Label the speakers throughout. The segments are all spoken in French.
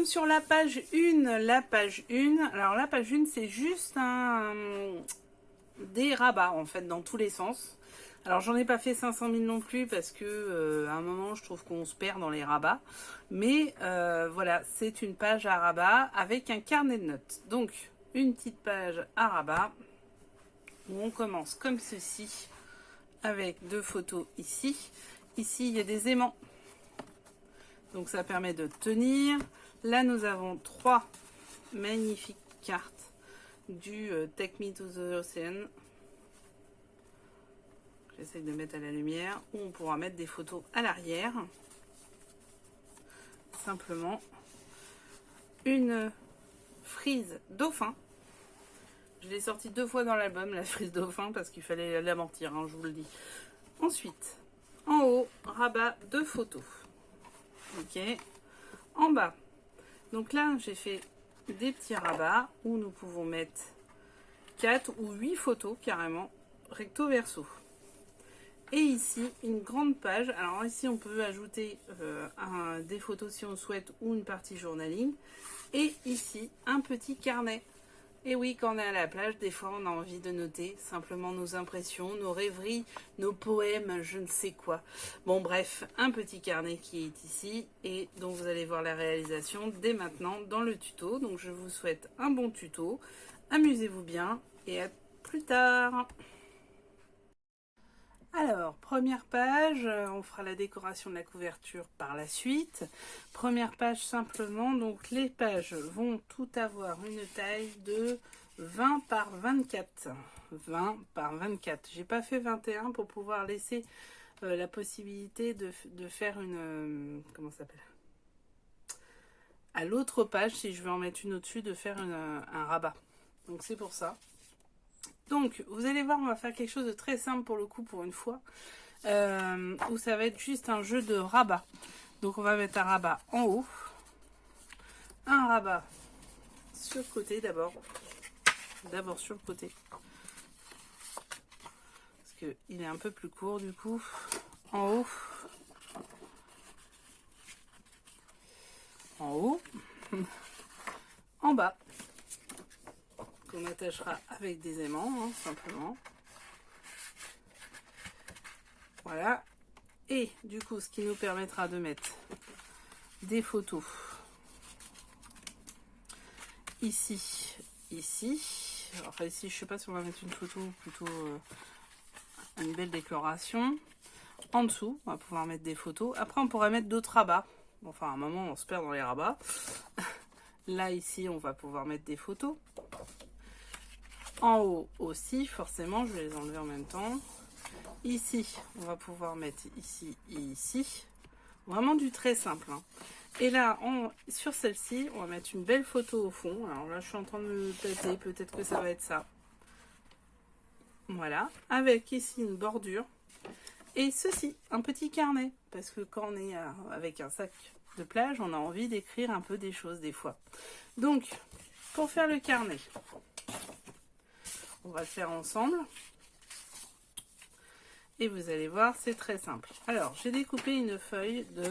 Speaker 1: sur la page 1. La page 1, alors la page 1 c'est juste des rabats en fait dans tous les sens. Alors j'en ai pas fait 500 000 non plus parce que à un moment je trouve qu'on se perd dans les rabats. Mais voilà, c'est une page à rabat avec un carnet de notes. Donc une petite page à rabat où on commence comme ceci avec deux photos ici. Ici il y a des aimants. Donc ça permet de tenir. Là nous avons trois magnifiques cartes du Take Me to the Ocean. J'essaie de mettre à la lumière, où on pourra mettre des photos à l'arrière. Simplement. Une frise dauphin. Je l'ai sortie 2 fois dans l'album, la frise dauphin, parce qu'il fallait l'amortir, hein, je vous le dis. Ensuite, en haut, rabat de photos. Ok. En bas. Donc là, j'ai fait des petits rabats où nous pouvons mettre 4 ou 8 photos carrément, recto verso. Et ici, une grande page. Alors ici, on peut ajouter des photos si on souhaite ou une partie journaling. Et ici, un petit carnet. Et oui, quand on est à la plage, des fois, on a envie de noter simplement nos impressions, nos rêveries, nos poèmes, je ne sais quoi. Bon, bref, un petit carnet qui est ici et dont vous allez voir la réalisation dès maintenant dans le tuto. Donc, je vous souhaite un bon tuto. Amusez-vous bien et à plus tard. Alors, première page, on fera la décoration de la couverture par la suite. Première page simplement, donc les pages vont tout avoir une taille de 20 par 24. 20 par 24. J'ai pas fait 21 pour pouvoir laisser la possibilité de faire une... comment ça s'appelle ? À l'autre page, si je veux en mettre une au-dessus, de faire un rabat. Donc c'est pour ça. Donc, vous allez voir, on va faire quelque chose de très simple pour le coup, pour une fois, où ça va être juste un jeu de rabat. Donc, on va mettre un rabat en haut, un rabat sur le côté d'abord sur le côté, parce qu'il est un peu plus court du coup, en haut, en bas, qu'on attachera avec des aimants, hein, simplement. Voilà. Et du coup, ce qui nous permettra de mettre des photos ici, ici. Enfin ici, je sais pas si on va mettre une photo ou plutôt une belle décoration. En dessous, on va pouvoir mettre des photos. Après, on pourrait mettre d'autres rabats. Enfin, à un moment, on se perd dans les rabats. Là, ici, on va pouvoir mettre des photos. En haut aussi, forcément, je vais les enlever en même temps. Ici, on va pouvoir mettre ici et ici. Vraiment du très simple. Hein. Et là, sur celle-ci, on va mettre une belle photo au fond. Alors là, je suis en train de me tâter. Peut-être que ça va être ça. Voilà. Avec ici une bordure. Et ceci, un petit carnet. Parce que quand on est avec un sac de plage, on a envie d'écrire un peu des choses des fois. Donc, pour faire le carnet, on va le faire ensemble. Et vous allez voir, c'est très simple. Alors, j'ai découpé une feuille de...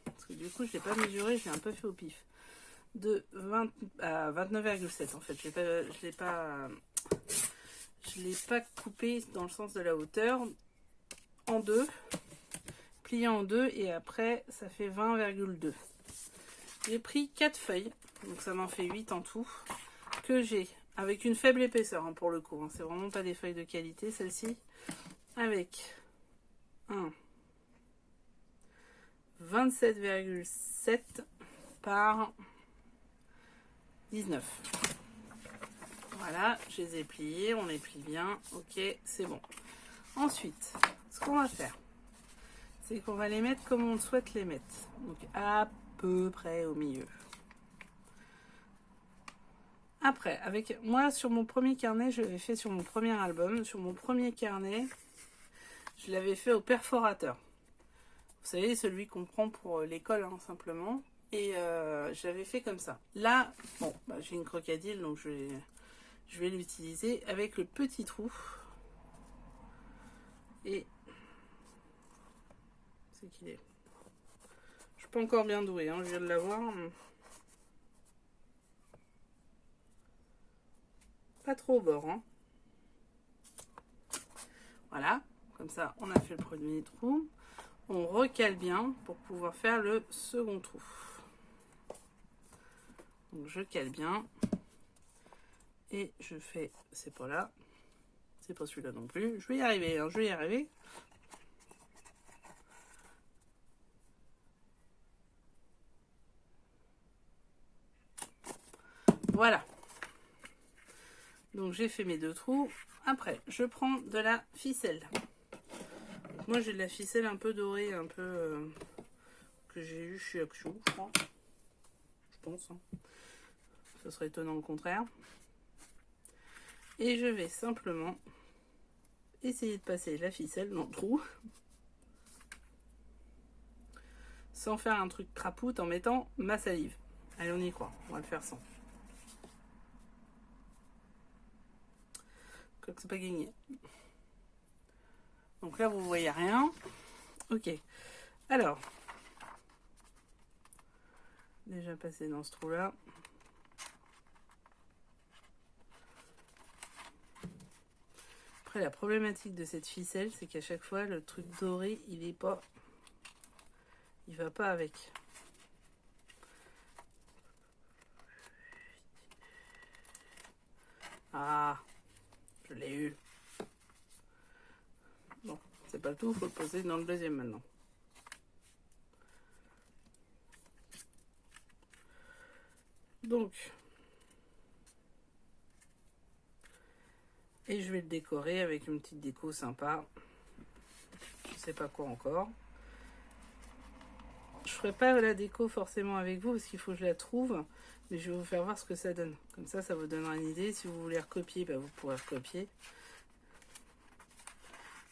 Speaker 1: Parce que du coup, je ne l'ai pas mesuré, je l'ai un peu fait au pif. De 20 à 29,7 en fait. Je ne l'ai pas coupé dans le sens de la hauteur. En deux. Plié en deux. Et après, ça fait 20,2. J'ai pris 4 feuilles. Donc, ça m'en fait 8 en tout. Que j'ai avec une faible épaisseur hein, pour le coup. Hein. C'est vraiment pas des feuilles de qualité, celle-ci. Avec un 27,7 par 19. Voilà, je les ai pliés, on les plie bien. Ok, c'est bon. Ensuite, ce qu'on va faire, c'est qu'on va les mettre comme on souhaite les mettre. Donc à peu près au milieu. Après, avec moi sur mon premier carnet, je l'avais fait sur mon premier album. Sur mon premier carnet, je l'avais fait au perforateur. Vous savez, celui qu'on prend pour l'école, hein, simplement. Et je l'avais fait comme ça. Là, bon, bah, j'ai une crocodile, donc je vais l'utiliser avec le petit trou. Et c'est qu'il est. Je suis pas encore bien douée, hein, je viens de l'avoir. pas trop au bord, hein. Voilà, comme ça on a fait le premier trou. On recale bien pour pouvoir faire le second trou. Donc je cale bien. Et je fais, c'est pas là. C'est pas celui-là non plus. Je vais y arriver, hein, je vais y arriver. Voilà. Donc j'ai fait mes 2 trous. Après, je prends de la ficelle. Moi j'ai de la ficelle un peu dorée, un peu que j'ai eu chez Action, je crois. Je pense. Hein. Ce serait étonnant le contraire. Et je vais simplement essayer de passer la ficelle dans le trou. Sans faire un truc crapoute en mettant ma salive. Allez, on y croit. On va le faire sans. Quoique c'est pas gagné. Donc là, vous voyez rien. Ok. Alors. Déjà passé dans ce trou-là. Après, la problématique de cette ficelle, c'est qu'à chaque fois, le truc doré, il est pas... Il va pas avec. Ah, je l'ai eu. Bon, c'est pas tout, il faut le poser dans le deuxième maintenant. Donc, et je vais le décorer avec une petite déco sympa. Je sais pas quoi encore. Je ferai pas la déco forcément avec vous parce qu'il faut que je la trouve, mais je vais vous faire voir ce que ça donne. Comme ça vous donnera une idée. Si vous voulez recopier, bah, vous pourrez recopier.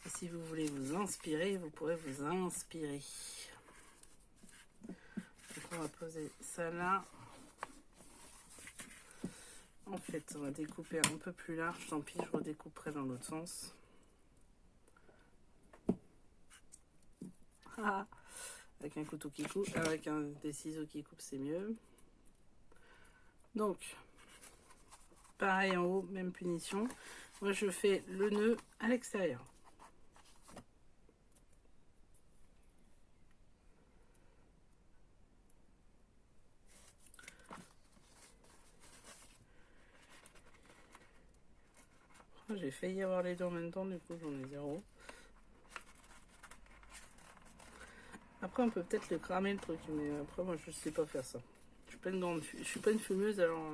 Speaker 1: Et si vous voulez vous inspirer, vous pourrez vous inspirer. Donc on va poser ça là. En fait, on va découper un peu plus large. Tant pis, je redécouperai dans l'autre sens. Ah, avec un couteau qui coupe, avec des ciseaux qui coupent, c'est mieux. Donc, pareil en haut, même punition. Moi, je fais le nœud à l'extérieur. J'ai failli avoir les deux en même temps, du coup j'en ai 0. Après on peut peut-être le cramer le truc, mais après moi je sais pas faire ça. Je suis pas une fumeuse alors.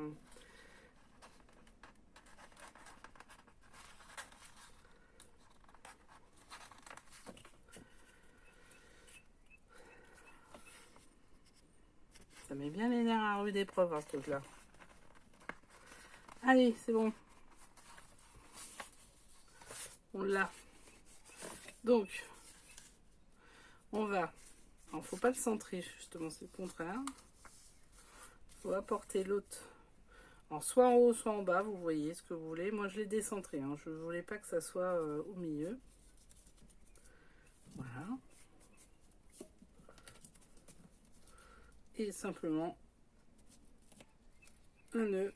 Speaker 1: Ça met bien les nerfs à rude épreuve hein, ce truc là. Allez, c'est bon. On l'a. Donc, on va. Alors, faut pas le centrer, justement, c'est le contraire. Faut apporter l'autre. Alors, soit en haut, soit en bas, vous voyez ce que vous voulez. Moi, je l'ai décentré. Hein. Je voulais pas que ça soit au milieu. Voilà. Et simplement un nœud.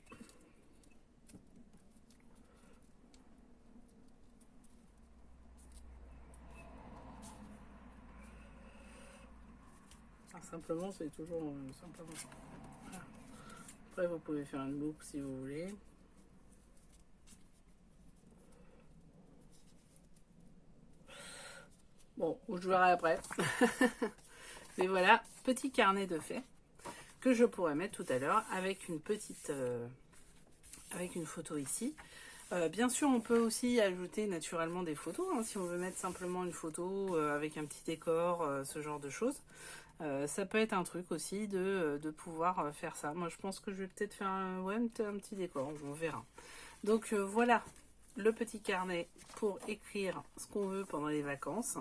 Speaker 1: Simplement, c'est toujours simplement. Voilà. Après, vous pouvez faire une boucle si vous voulez. Bon, je verrai après. Mais voilà, petit carnet de faits que je pourrais mettre tout à l'heure avec une petite, avec une photo ici. Bien sûr, on peut aussi ajouter naturellement des photos, hein, si on veut mettre simplement une photo avec un petit décor, ce genre de choses. Ça peut être un truc aussi de pouvoir faire ça. Moi, je pense que je vais peut-être faire un petit décor, on verra. Donc voilà le petit carnet pour écrire ce qu'on veut pendant les vacances,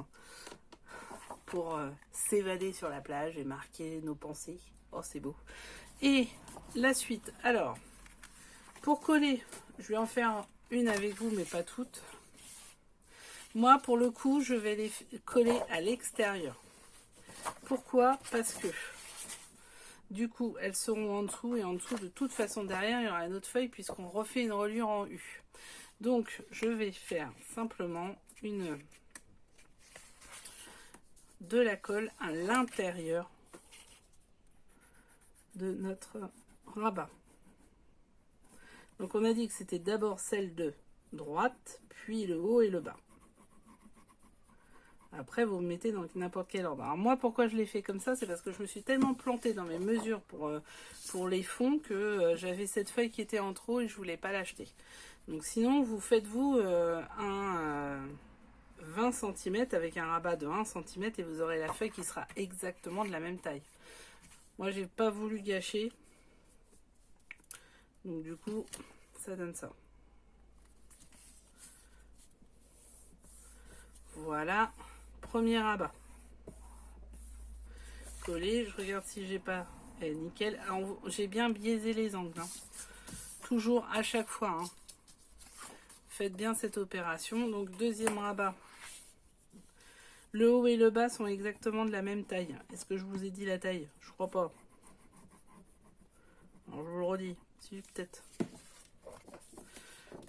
Speaker 1: pour s'évader sur la plage et marquer nos pensées. Oh, c'est beau. Et la suite, alors, pour coller, je vais en faire une avec vous, mais pas toutes. Moi, pour le coup, je vais les coller à l'extérieur. Pourquoi? Parce que Du coup, elles seront en dessous et en dessous, de toute façon, derrière, il y aura une autre feuille puisqu'on refait une reliure en U. Donc, je vais faire simplement de la colle à l'intérieur de notre rabat. Donc, on a dit que c'était d'abord celle de droite, puis le haut et le bas. Après, vous mettez dans n'importe quel ordre. Alors moi, pourquoi je l'ai fait comme ça, c'est parce que je me suis tellement plantée dans mes mesures pour les fonds que j'avais cette feuille qui était en trop et je voulais pas l'acheter. Donc sinon, vous faites-vous un 20 cm avec un rabat de 1 cm et vous aurez la feuille qui sera exactement de la même taille. Moi, j'ai pas voulu gâcher. Donc du coup, ça donne ça. Voilà. Premier rabat. Collé, je regarde si j'ai pas. Nickel. J'ai bien biaisé les angles. Hein. Toujours à chaque fois. Hein. Faites bien cette opération. Donc deuxième rabat. Le haut et le bas sont exactement de la même taille. Est-ce que je vous ai dit la taille? Je crois pas. Alors, je vous le redis. Si, peut-être.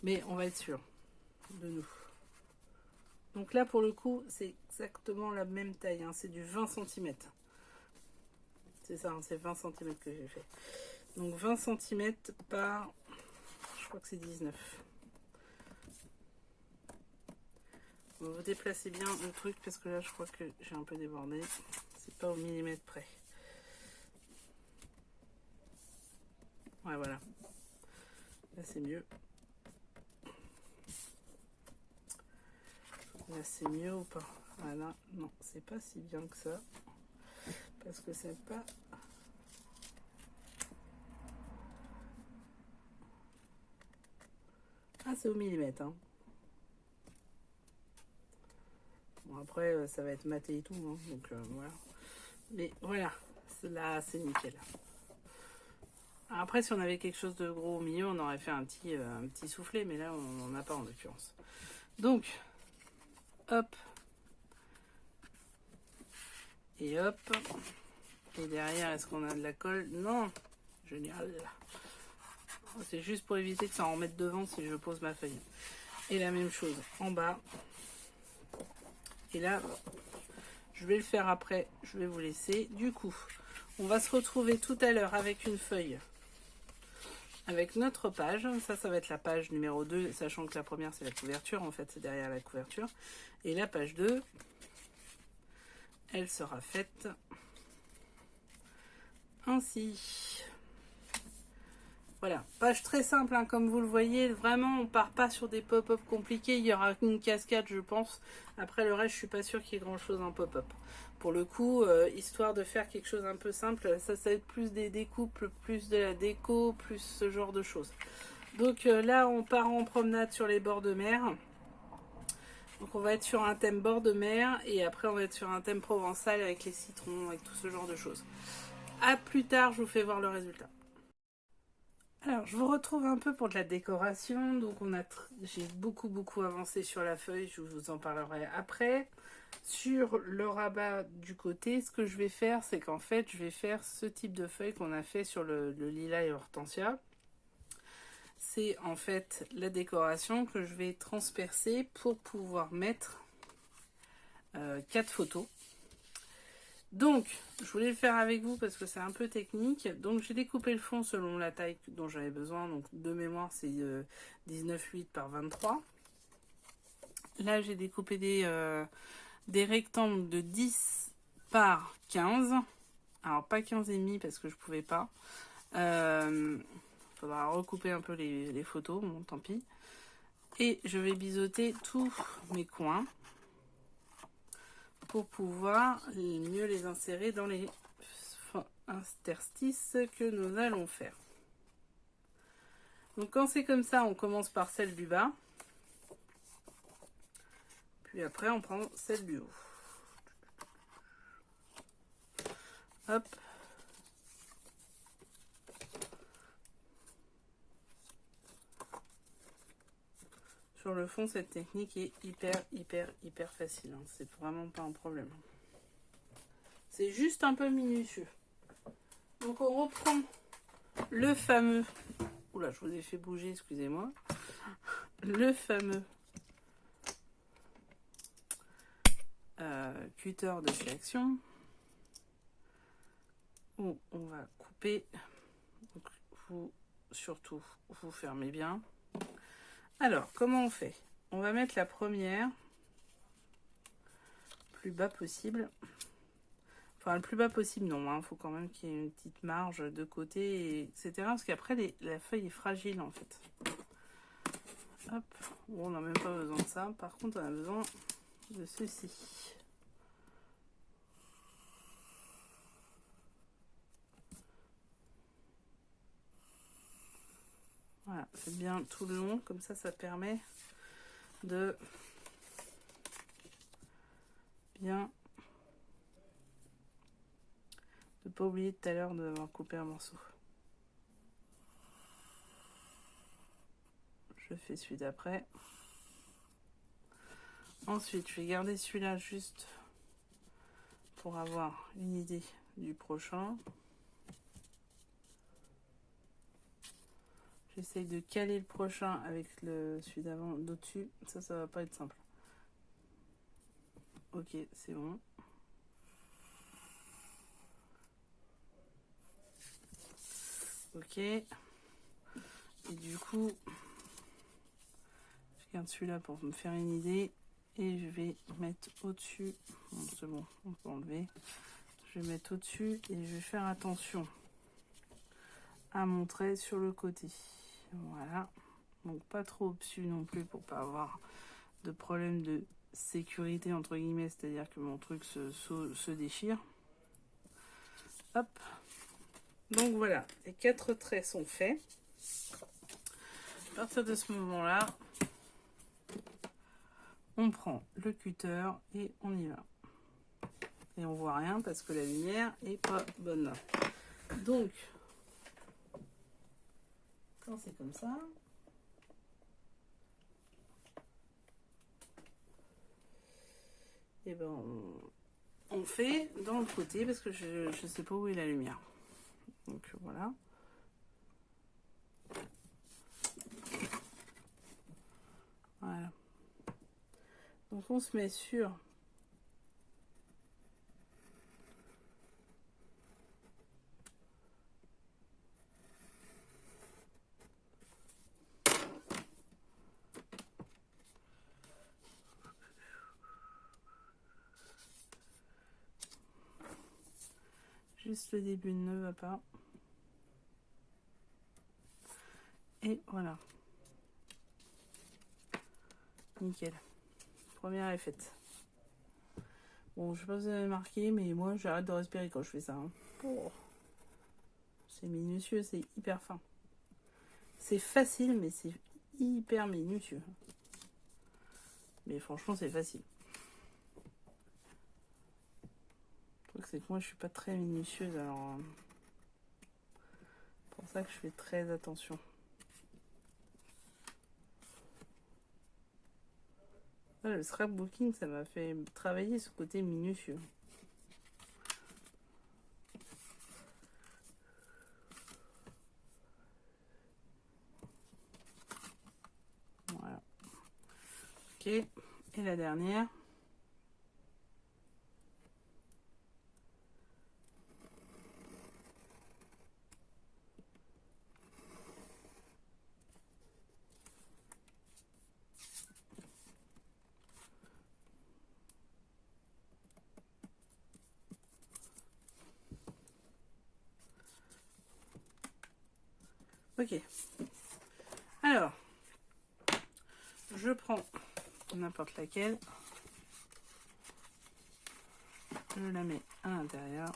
Speaker 1: Mais on va être sûr de nous. Donc là, pour le coup, c'est exactement la même taille. Hein. C'est du 20 cm. C'est ça, hein, c'est 20 cm que j'ai fait. Donc 20 cm par, je crois que c'est 19. Vous déplacez bien le truc parce que là, je crois que j'ai un peu débordé. C'est pas au millimètre près. Ouais, voilà. Là, c'est mieux. Là, c'est mieux ou pas? Voilà. Non, c'est pas si bien que ça. Parce que c'est pas... Ah, c'est au millimètre. Hein. Bon, après, ça va être maté et tout. Hein, donc, voilà. Mais voilà. Là, c'est nickel. Après, si on avait quelque chose de gros au milieu, on aurait fait un petit soufflet. Mais là, on n'en a pas en l'occurrence. Donc, hop. Et hop. Et derrière, est-ce qu'on a de la colle? Non. Génial. C'est juste pour éviter de s'en remettre devant si je pose ma feuille. Et la même chose en bas. Et là, je vais le faire après. Je vais vous laisser. Du coup, on va se retrouver tout à l'heure avec une feuille. Avec notre page. Ça va être la page numéro 2. Sachant que la première, c'est la couverture. En fait, c'est derrière la couverture. Et la page 2, elle sera faite ainsi. Voilà, page très simple, hein, comme vous le voyez, vraiment on part pas sur des pop-up compliqués, il y aura une cascade je pense, après le reste je suis pas sûre qu'il y ait grand chose en pop-up. Pour le coup, histoire de faire quelque chose un peu simple, ça va être plus des découpes, plus de la déco, plus ce genre de choses. Donc là on part en promenade sur les bords de mer, donc on va être sur un thème bord de mer et après on va être sur un thème provençal avec les citrons, avec tout ce genre de choses. A plus tard, je vous fais voir le résultat. Alors, je vous retrouve un peu pour de la décoration. Donc, j'ai beaucoup avancé sur la feuille. Je vous en parlerai après. Sur le rabat du côté, ce que je vais faire, c'est qu'en fait, je vais faire ce type de feuille qu'on a fait sur le lilas et hortensia. C'est en fait la décoration que je vais transpercer pour pouvoir mettre 4 photos. Donc, je voulais le faire avec vous parce que c'est un peu technique. Donc, j'ai découpé le fond selon la taille dont j'avais besoin. Donc, de mémoire, c'est 19,8 par 23. Là, j'ai découpé des rectangles de 10 par 15. Alors, pas 15,5 parce que je pouvais pas. Faudra recouper un peu les photos. Bon, tant pis. Et je vais biseauter tous mes coins pour pouvoir mieux les insérer dans les interstices que nous allons faire. Donc quand c'est comme ça, on commence par celle du bas, puis après on prend celle du haut. Hop. Sur le fond, cette technique est hyper facile. Hein. C'est vraiment pas un problème. C'est juste un peu minutieux. Donc on reprend le fameux... Oula, je vous ai fait bouger, excusez-moi. Le fameux cutter de chez Action. Où on va couper. Donc, vous, surtout, vous fermez bien. Alors, comment on fait? On va mettre la première plus bas possible. Enfin, le plus bas possible, non. Il faut quand même qu'il y ait une petite marge de côté, etc. Parce qu'après, la feuille est fragile, en fait. Hop. Bon, on n'a même pas besoin de ça. Par contre, on a besoin de ceci. Voilà, faites bien tout le long. Comme ça permet de bien... de ne pas oublier tout à l'heure d'avoir coupé un morceau. Je fais celui d'après. Ensuite, je vais garder celui-là juste pour avoir une idée du prochain. J'essaye de caler le prochain avec celui d'avant, d'au-dessus. Ça va pas être simple. Ok, c'est bon. Ok. Et du coup, je garde celui-là pour me faire une idée. Et je vais mettre au-dessus. Bon, c'est bon, on peut enlever. Je vais mettre au-dessus et je vais faire attention à mon trait sur le côté. Voilà. Donc pas trop obtus non plus pour pas avoir de problème de sécurité entre guillemets, c'est-à-dire que mon truc se déchire. Hop. Donc voilà, les 4 traits sont faits. À partir de ce moment-là, on prend le cutter et on y va. Et on voit rien parce que la lumière est pas bonne. Donc, quand c'est comme ça, et ben on fait dans le côté parce que je sais pas où est la lumière. Donc voilà. Voilà. Donc on se met sur juste le début ne va pas. Et voilà. Nickel. Première est faite. Bon, je sais pas si vous avez marqué, mais moi j'arrête de respirer quand je fais ça. Hein. Oh. C'est minutieux, c'est hyper fin. C'est facile, mais c'est hyper minutieux. Mais franchement, c'est facile. Le truc, c'est que moi, je suis pas très minutieuse, alors... c'est pour ça que je fais très attention. Voilà, le scrapbooking, ça m'a fait travailler ce côté minutieux. Voilà. Ok. Et la dernière. Ok. Alors, je prends n'importe laquelle. Je la mets à l'intérieur.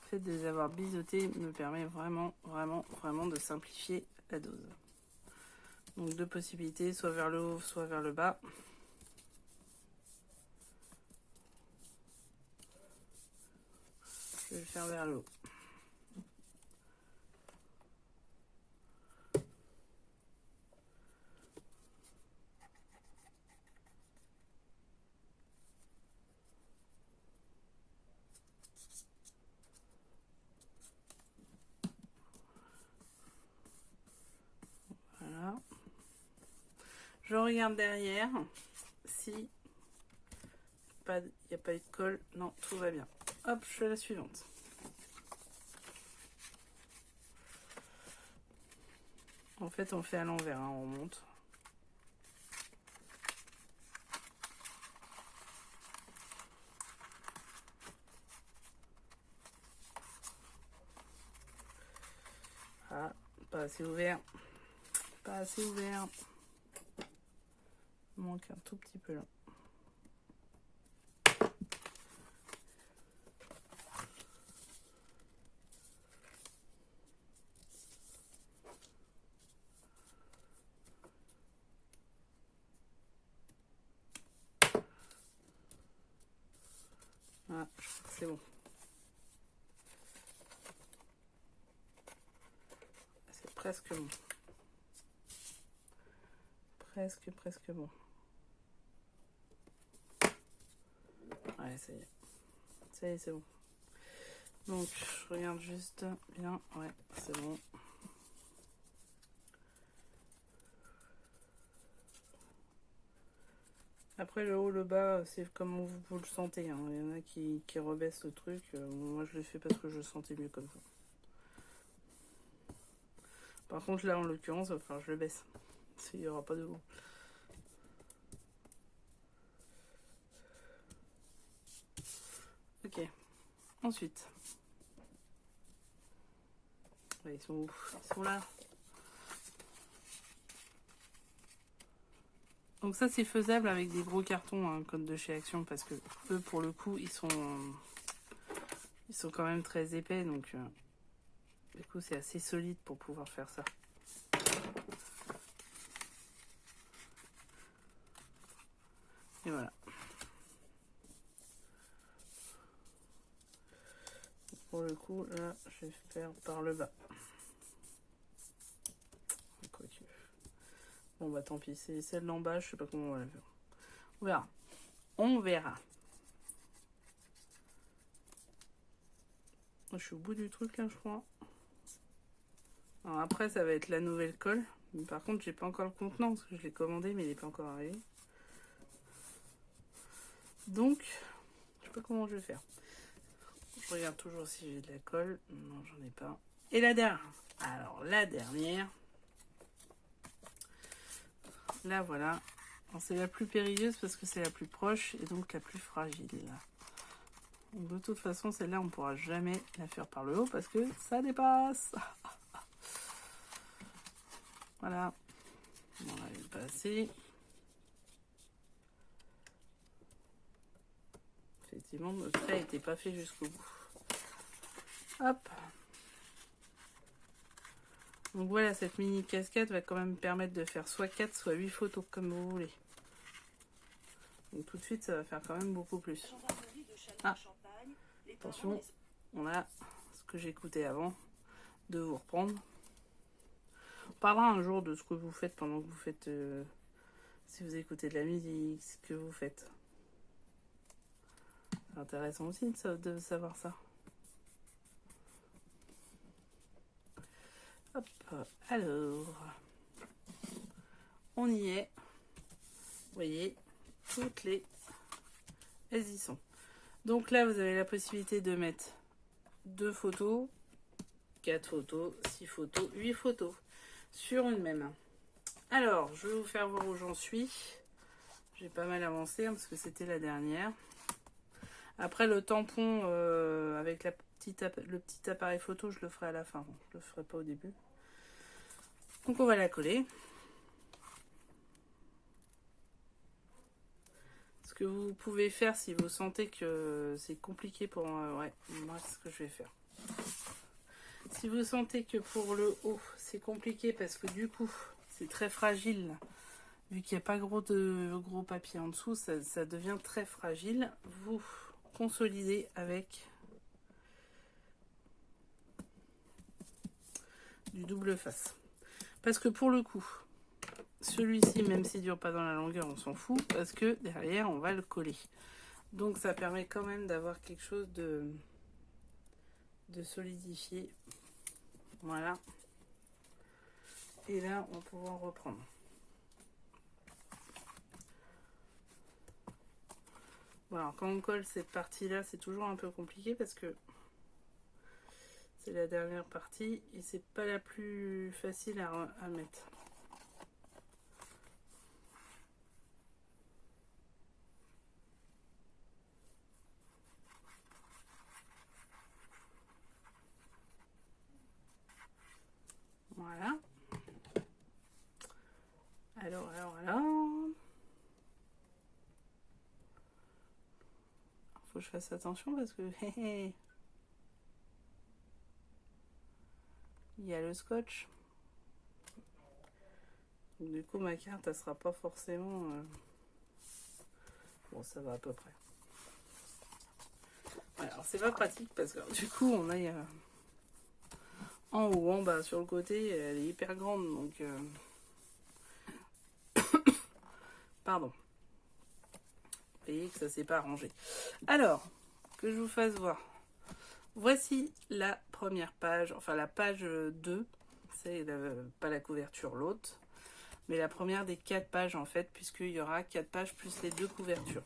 Speaker 1: Le fait de les avoir biseautés me permet vraiment de simplifier la dose. Donc deux possibilités, soit vers le haut, soit vers le bas. Je vais le faire vers le haut. Voilà. Je regarde derrière si il n'y a pas eu de colle. Non, tout va bien. Hop, je fais la suivante. En fait, on fait à l'envers, hein, on remonte. Ah, pas assez ouvert. Pas assez ouvert. Il manque un tout petit peu là. Ah, je crois que c'est bon. C'est presque bon. Presque bon. Ouais, ça y est. Ça y est, c'est bon. Donc, je regarde juste bien. Ouais, c'est bon. Après, le haut, le bas, c'est comme vous le sentez. Hein. Il y en a qui rebaissent le truc. Moi, je l'ai fait parce que je sentais mieux comme ça. Par contre, là, en l'occurrence, enfin, je le baisse. Il n'y aura pas de haut. Ok. Ensuite. Ouais, ils sont où? Ils sont là. Donc ça, c'est faisable avec des gros cartons, hein, comme de chez Action, parce que eux, pour le coup, ils sont quand même très épais, donc du coup, c'est assez solide pour pouvoir faire ça. Et voilà. Pour le coup, là, je vais faire par le bas. Quoique. Bon, bah tant pis, c'est celle d'en bas, je sais pas comment on va la faire. On verra. On verra. Je suis au bout du truc là, je crois. Alors après, ça va être la nouvelle colle. Mais par contre, j'ai pas encore le contenant parce que je l'ai commandé, mais il n'est pas encore arrivé. Donc, je sais pas comment je vais faire. Je regarde toujours si j'ai de la colle. Non, j'en ai pas. Et la dernière. Alors, la dernière. Là, voilà. C'est la plus périlleuse parce que c'est la plus proche et donc la plus fragile. Donc, de toute façon, celle-là, on ne pourra jamais la faire par le haut parce que ça dépasse. Voilà. On va le passer. Effectivement, le trait n'était pas fait jusqu'au bout. Hop. Donc voilà, cette mini casquette va quand même permettre de faire soit 4, soit 8 photos, comme vous voulez. Donc tout de suite, ça va faire quand même beaucoup plus. Ah, attention, on a ce que j'écoutais avant, de vous reprendre. On parlera un jour de ce que vous faites pendant que vous faites, si vous écoutez de la musique, ce que vous faites. C'est intéressant aussi de savoir ça. Hop, alors, on y est. Vous voyez, toutes les... Elles y sont. Donc là, vous avez la possibilité de mettre 2 photos, 4 photos, 6 photos, 8 photos sur une même. Alors, je vais vous faire voir où j'en suis. J'ai pas mal avancé hein, parce que c'était la dernière. Après, le tampon avec le petit appareil photo, je le ferai à la fin. Bon, je le ferai pas au début. Donc, on va la coller. Ce que vous pouvez faire si vous sentez que c'est compliqué pour... ouais, moi, c'est ce que je vais faire. Si vous sentez que pour le haut, c'est compliqué parce que du coup, c'est très fragile, vu qu'il n'y a pas gros papier en dessous, ça devient très fragile. Vous consolidez avec du double face. Parce que pour le coup, celui-ci, même s'il ne dure pas dans la longueur, on s'en fout, parce que derrière, on va le coller. Donc ça permet quand même d'avoir quelque chose de solidifié. Voilà. Et là, on va pouvoir reprendre. Bon, alors quand on colle cette partie-là, c'est toujours un peu compliqué parce que c'est la dernière partie et c'est pas la plus facile à mettre. Voilà. Alors. Faut que je fasse attention parce que il y a le scotch. Du coup, ma carte, elle sera pas forcément... Bon, ça va à peu près. Voilà, alors, c'est pas pratique parce que du coup, on a en haut, en bas, sur le côté, elle est hyper grande. Donc... Pardon. Vous voyez que ça s'est pas arrangé. Alors, que je vous fasse voir. Voici la première page, enfin la page 2. C'est pas la couverture, l'autre. Mais la première des 4 pages en fait, puisqu'il y aura 4 pages plus les 2 couvertures.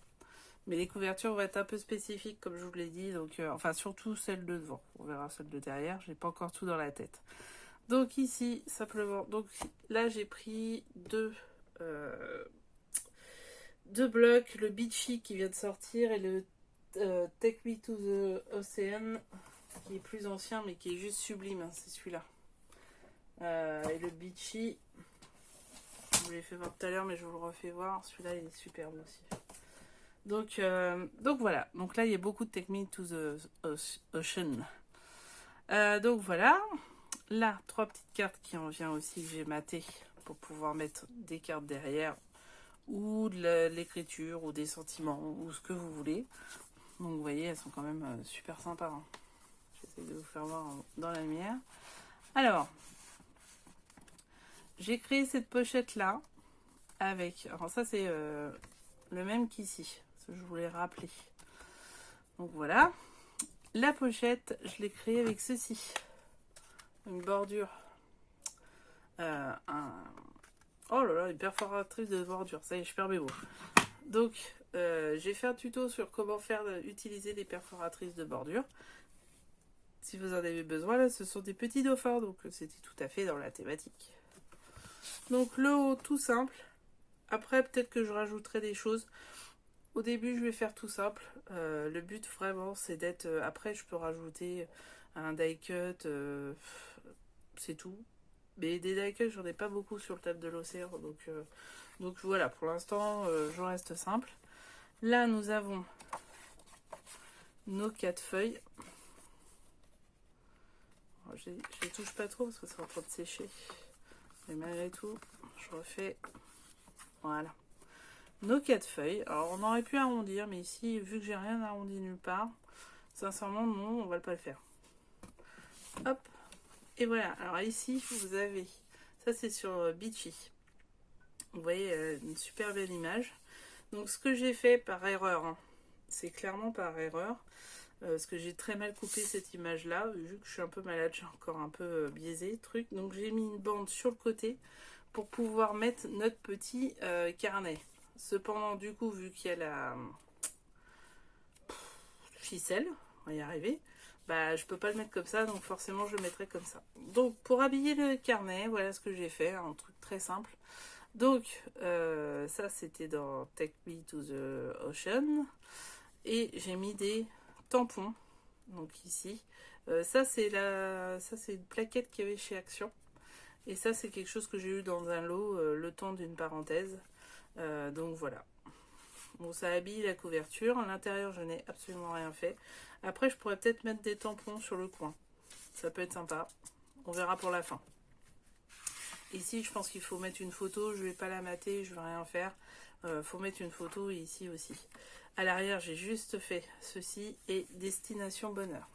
Speaker 1: Mais les couvertures vont être un peu spécifiques, comme je vous l'ai dit. Donc, enfin, surtout celle de devant. On verra celle de derrière. J'ai pas encore tout dans la tête. Donc ici, simplement. Donc là, j'ai pris deux blocs. Le Beachy qui vient de sortir et le Take Me to the Ocean, qui est plus ancien, mais qui est juste sublime. Hein, c'est celui-là. Et le Beachy, je vous l'ai fait voir tout à l'heure, mais je vous le refais voir. Celui-là, il est superbe aussi. Donc voilà, donc là il y a beaucoup de Take Me to the Ocean. Donc voilà, là 3 petites cartes qui en viennent aussi que j'ai matées pour pouvoir mettre des cartes derrière ou de l'écriture ou des sentiments ou ce que vous voulez. Donc vous voyez, elles sont quand même super sympas. Hein. J'essaie de vous faire voir dans la lumière. Alors, j'ai créé cette pochette là avec, alors ça c'est le même qu'ici. Je voulais rappeler. Donc voilà. La pochette, je l'ai créée avec ceci. Une bordure. Oh là là, une perforatrice de bordure. Ça y est, je perds mes mots. Donc, j'ai fait un tuto sur comment utiliser des perforatrices de bordure. Si vous en avez besoin, là, ce sont des petits dauphins. Donc, c'était tout à fait dans la thématique. Donc, le haut, tout simple. Après, peut-être que je rajouterai des choses. Au début, je vais faire tout simple. Le but, vraiment, c'est d'être... après, je peux rajouter un die cut. C'est tout. Mais des die cuts, j'en ai pas beaucoup sur le table de l'océan. Donc voilà, pour l'instant, je reste simple. Là, nous avons nos 4 feuilles. Je les touche pas trop parce que c'est en train de sécher. Mais malgré tout, je refais... Voilà. Nos 4 feuilles. Alors, on aurait pu arrondir, mais ici, vu que j'ai rien arrondi nulle part, sincèrement, non, on va pas le faire. Hop. Et voilà. Alors, ici, vous avez... Ça, c'est sur Beachy. Vous voyez, une super belle image. Donc, ce que j'ai fait par erreur, hein, c'est clairement par erreur, parce que j'ai très mal coupé cette image-là, vu que je suis un peu malade, j'ai encore un peu biaisé, truc. Donc, j'ai mis une bande sur le côté pour pouvoir mettre notre petit carnet. Cependant, du coup, vu qu'il y a la ficelle, on va y arriver, bah, je peux pas le mettre comme ça, donc forcément, je le mettrai comme ça. Donc, pour habiller le carnet, voilà ce que j'ai fait, un truc très simple. Donc, ça, c'était dans Take Me to the Ocean. Et j'ai mis des tampons, donc ici. Ça, c'est une plaquette qu'il y avait chez Action. Et ça, c'est quelque chose que j'ai eu dans un lot, le temps d'une parenthèse. Donc voilà. Bon, ça habille la couverture. À l'intérieur, je n'ai absolument rien fait. Après, je pourrais peut-être mettre des tampons sur le coin. Ça peut être sympa. On verra pour la fin. Ici, je pense qu'il faut mettre une photo. Je ne vais pas la mater, je ne vais rien faire. Faut mettre une photo et ici aussi. À l'arrière, j'ai juste fait ceci et Destination Bonheur.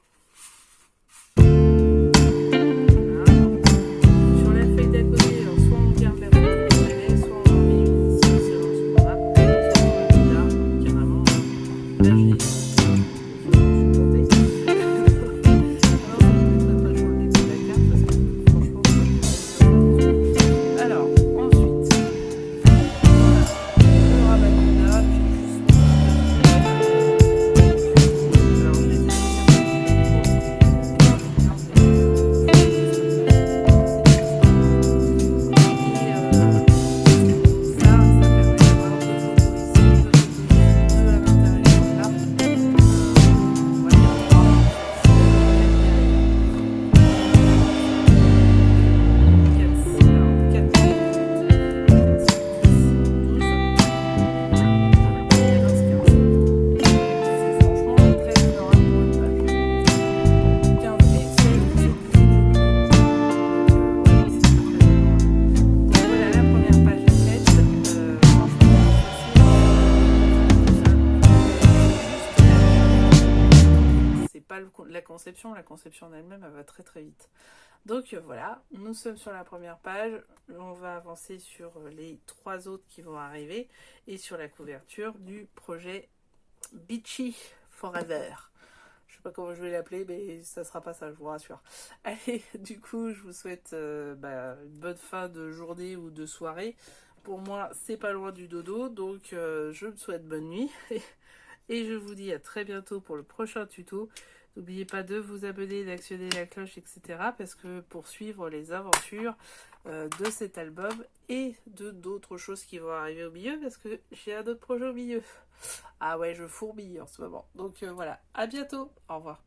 Speaker 1: conception en elle-même, elle va très très vite. Donc voilà, nous sommes sur la première page, on va avancer sur les 3 autres qui vont arriver et sur la couverture du projet Beachy Forever. Je sais pas comment je vais l'appeler, mais ça sera pas ça, je vous rassure. Allez, du coup, je vous souhaite une bonne fin de journée ou de soirée. Pour moi, c'est pas loin du dodo, donc je me souhaite bonne nuit. Et je vous dis à très bientôt pour le prochain tuto. N'oubliez pas de vous abonner, d'actionner la cloche, etc. Parce que pour suivre les aventures de cet album et de d'autres choses qui vont arriver au milieu, parce que j'ai un autre projet au milieu. Ah ouais, je fourbille en ce moment. Donc voilà, à bientôt, au revoir.